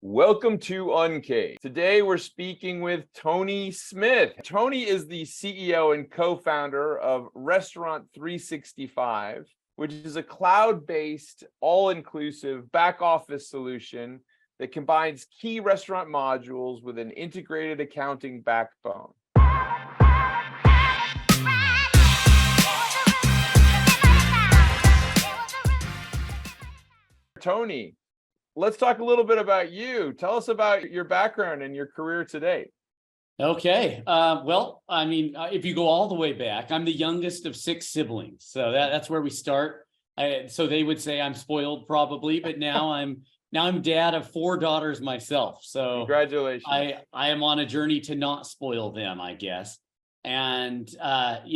Welcome to UNCAGED. Today we're speaking with Tony Smith. Tony is the CEO and co-founder of Restaurant 365, which is a cloud-based, all-inclusive back office solution that combines key restaurant modules with an integrated accounting backbone. Tony, let's talk a little bit about you. Tell us about your background and your career today. Okay. If you go all the way back, I'm the youngest of 6 siblings. So that's where we start. So they would say I'm spoiled probably, but now I'm dad of 4 daughters myself. So congratulations. I am on a journey to not spoil them, I guess. And I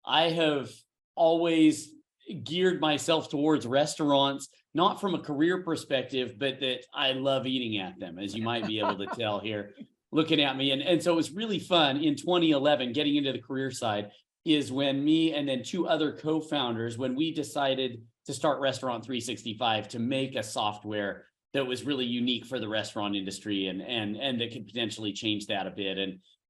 have always geared myself towards restaurants, not from a career perspective, but that I love eating at them, as you might be able to tell here, looking at me. And so it was really fun in 2011, getting into the career side, is when me and then 2 other co-founders, when we decided to start Restaurant 365 to make a software that was really unique for the restaurant industry and that could potentially change that a bit.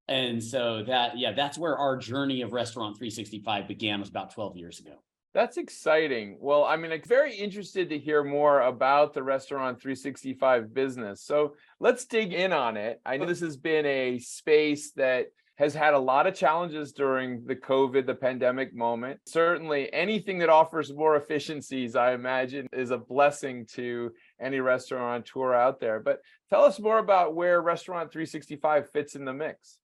And so that's where our journey of Restaurant 365 began, was about 12 years ago. That's exciting. Well, I'm very interested to hear more about the Restaurant 365 business. So let's dig in on it. I know this has been a space that has had a lot of challenges during the pandemic moment. Certainly anything that offers more efficiencies, I imagine, is a blessing to any restaurateur out there. But tell us more about where Restaurant 365 fits in the mix.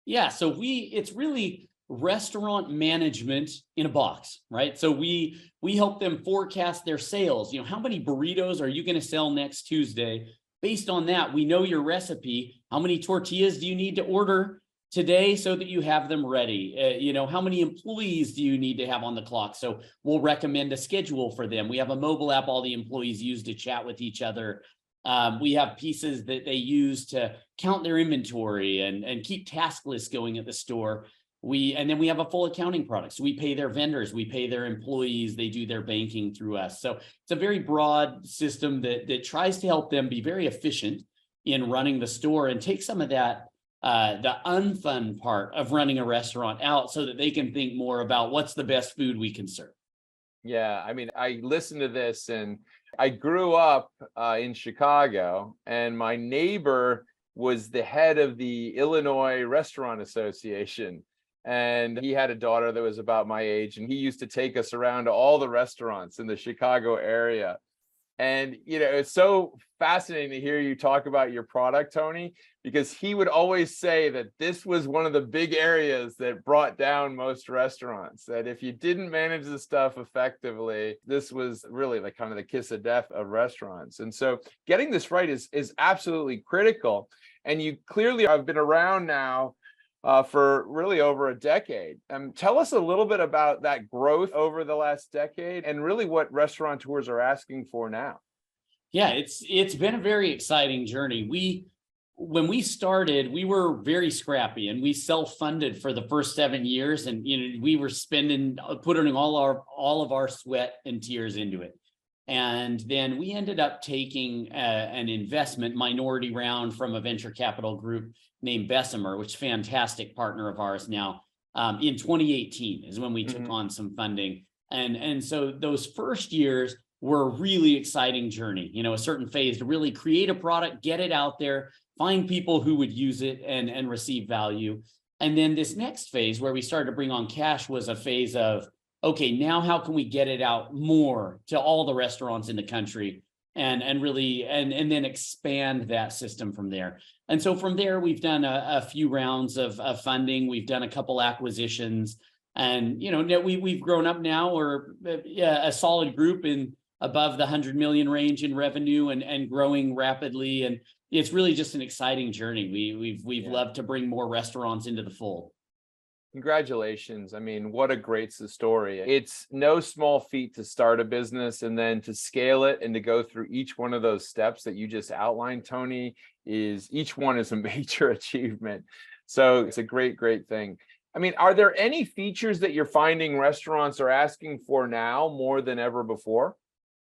Yeah, so it's really restaurant management in a box, right? So we help them forecast their sales. How many burritos are you going to sell next Tuesday? Based on that, we know your recipe. How many tortillas do you need to order today so that you have them ready? How many employees do you need to have on the clock? So we'll recommend a schedule for them. We have a mobile app all the employees use to chat with each other. We have pieces that they use to count their inventory and keep task lists going at the store. And then we have a full accounting product. So we pay their vendors, we pay their employees, they do their banking through us. So it's a very broad system that tries to help them be very efficient in running the store and take some of that, the unfun part of running a restaurant out so that they can think more about what's the best food we can serve. Yeah, I listened to this and I grew up in Chicago, and my neighbor was the head of the Illinois Restaurant Association. And he had a daughter that was about my age, and he used to take us around to all the restaurants in the Chicago area. And, it's so fascinating to hear you talk about your product, Tony, because he would always say that this was one of the big areas that brought down most restaurants, that if you didn't manage the stuff effectively, this was really like kind of the kiss of death of restaurants. And so getting this right is absolutely critical. And you clearly have been around now for really over a decade. Tell us a little bit about that growth over the last decade and really what restaurateurs are asking for now. Yeah, it's been a very exciting journey. When we started, we were very scrappy and we self-funded for the first 7 years, and we were putting all of our sweat and tears into it. And then we ended up taking an investment minority round from a venture capital group named Bessemer, which is a fantastic partner of ours now. In 2018 is when we took on some funding. And so those first years were a really exciting journey, a certain phase to really create a product, get it out there, find people who would use it and receive value. And then this next phase where we started to bring on cash was a phase of, okay, now how can we get it out more to all the restaurants in the country and then expand that system from there. And so from there, we've done a few rounds of funding. We've done a couple acquisitions, and we've grown up now. We're a solid group in above the 100 million range in revenue and growing rapidly. And it's really just an exciting journey. We've loved to bring more restaurants into the fold. Congratulations. What a great story. It's no small feat to start a business and then to scale it and to go through each one of those steps that you just outlined, Tony, each one is a major achievement. So it's a great thing. Are there any features that you're finding restaurants are asking for now more than ever before?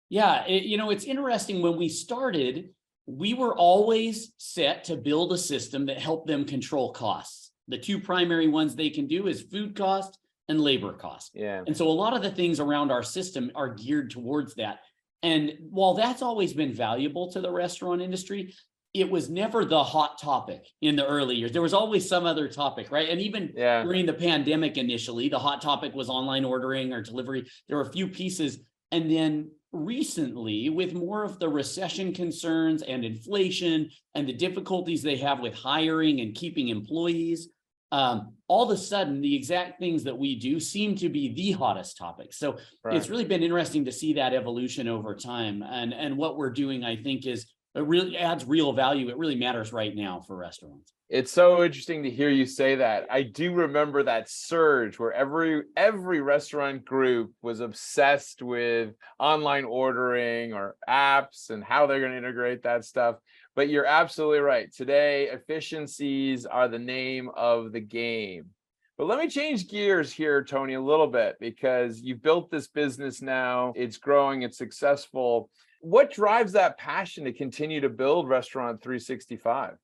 Yeah, it's interesting. When we started, we were always set to build a system that helped them control costs. The two primary ones they can do is food cost and labor cost. Yeah. And so a lot of the things around our system are geared towards that. And while that's always been valuable to the restaurant industry, it was never the hot topic in the early years. There was always some other topic, right? And even during the pandemic initially, the hot topic was online ordering or delivery. There were a few pieces. And then recently, with more of the recession concerns and inflation and the difficulties they have with hiring and keeping employees, all of a sudden, the exact things that we do seem to be the hottest topic. So it's really been interesting to see that evolution over time. And what we're doing, I think, is it really adds real value. It really matters right now for restaurants. It's so interesting to hear you say that. I do remember that surge where every restaurant group was obsessed with online ordering or apps and how they're going to integrate that stuff. But you're absolutely right. Today, efficiencies are the name of the game. But let me change gears here, Tony, a little bit, because you've built this business now. It's growing, it's successful. What drives that passion to continue to build Restaurant 365?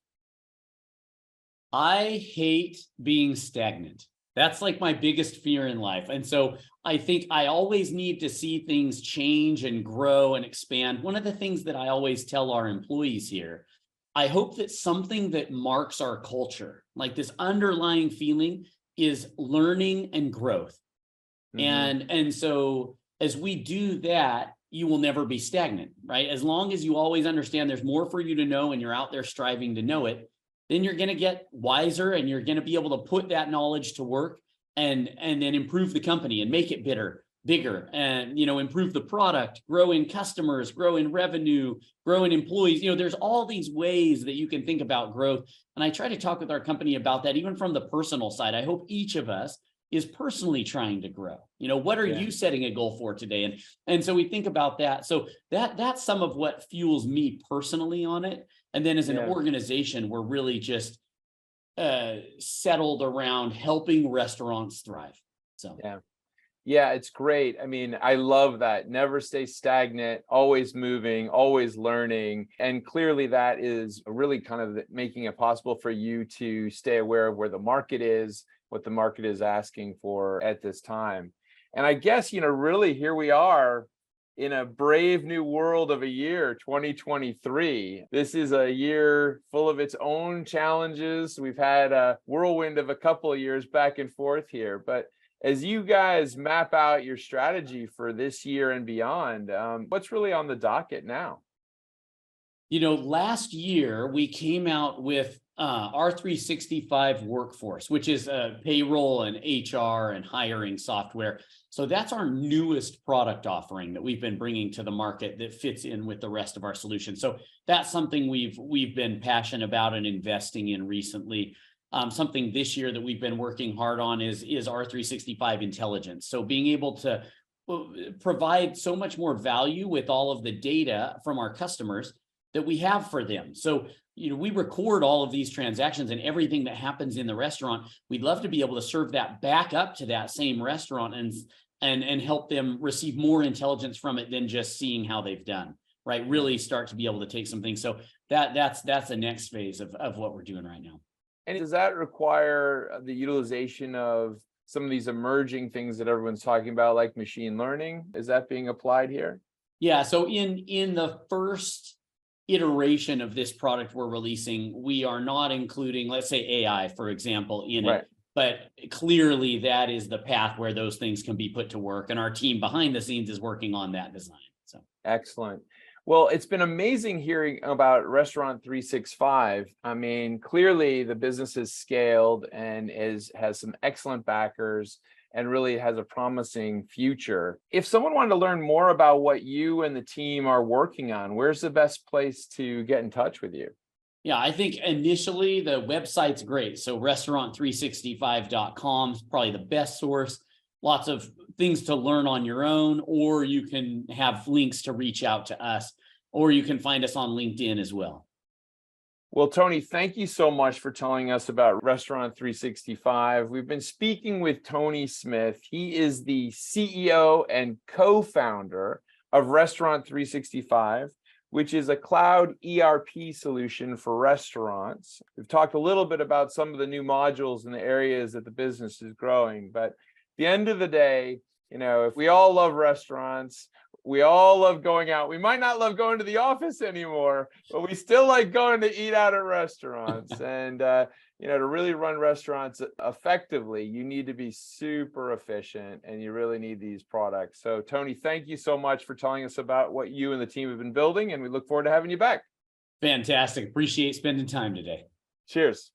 I hate being stagnant. That's like my biggest fear in life. And so I think I always need to see things change and grow and expand. One of the things that I always tell our employees here, I hope that something that marks our culture, like this underlying feeling, is learning and growth. And so as we do that, you will never be stagnant, right? As long as you always understand there's more for you to know and you're out there striving to know it, then you're going to get wiser and you're going to be able to put that knowledge to work and then improve the company and make it bigger and, improve the product, grow in customers, grow in revenue, grow in employees. There's all these ways that you can think about growth. And I try to talk with our company about that, even from the personal side. I hope each of us is personally trying to grow. What are you setting a goal for today? And so we think about that. So that's some of what fuels me personally on it. And then as an organization, we're really just settled around helping restaurants thrive. So yeah, it's great. I mean, I love that. Never stay stagnant, always moving, always learning. And clearly that is really kind of making it possible for you to stay aware of where the market is, what the market is asking for at this time. And I guess, really here we are in a brave new world of a year, 2023. This is a year full of its own challenges. We've had a whirlwind of a couple of years back and forth here. But as you guys map out your strategy for this year and beyond, what's really on the docket now? Last year we came out with R365 Workforce, which is a payroll and HR and hiring software. So that's our newest product offering that we've been bringing to the market that fits in with the rest of our solution. So that's something we've been passionate about and investing in recently. Something this year that we've been working hard on is R365 Intelligence. So being able to provide so much more value with all of the data from our customers that we have for them. So, we record all of these transactions and everything that happens in the restaurant. We'd love to be able to serve that back up to that same restaurant and help them receive more intelligence from it than just seeing how they've done, right? Really start to be able to take some things. So that's the next phase of what we're doing right now. And does that require the utilization of some of these emerging things that everyone's talking about, like machine learning? Is that being applied here? Yeah. So in the first iteration of this product we're releasing, we are not including, let's say, AI, for example, in it. But clearly that is the path where those things can be put to work. And our team behind the scenes is working on that design. So excellent. Well, it's been amazing hearing about Restaurant 365. I mean, clearly the business has scaled and has some excellent backers and really has a promising future. If someone wanted to learn more about what you and the team are working on, where's the best place to get in touch with you? Yeah, I think initially the website's great. So restaurant365.com is probably the best source. Lots of things to learn on your own, or you can have links to reach out to us, or you can find us on LinkedIn as well. Well, Tony, thank you so much for telling us about Restaurant 365. We've been speaking with Tony Smith. He is the CEO and co-founder of Restaurant 365. which is a cloud ERP solution for restaurants. We've talked a little bit about some of the new modules and the areas that the business is growing, but at the end of the day, if we all love restaurants, we all love going out. We might not love going to the office anymore, but we still like going to eat out at restaurants. And, to really run restaurants effectively, you need to be super efficient and you really need these products. So Tony, thank you so much for telling us about what you and the team have been building, and we look forward to having you back. Fantastic. Appreciate spending time today. Cheers.